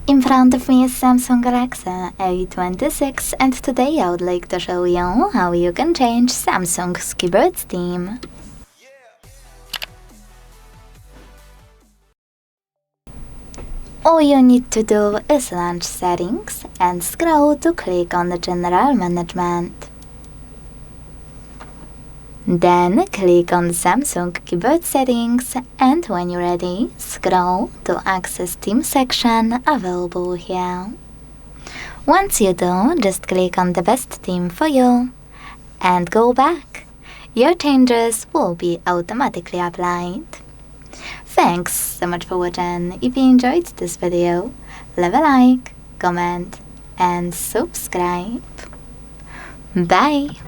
In front of me is Samsung Galaxy A26 and today I would like to show you how you can change Samsung's keyboard theme. All you need to do is launch Settings and scroll to click on the General Management. Then click on Samsung Keyboard Settings and when you're ready, scroll to access Theme section available here. Once you do, just click on the best theme for you and go back. Your changes will be automatically applied. Thanks so much for watching. If you enjoyed this video, leave a like, comment and subscribe. Bye!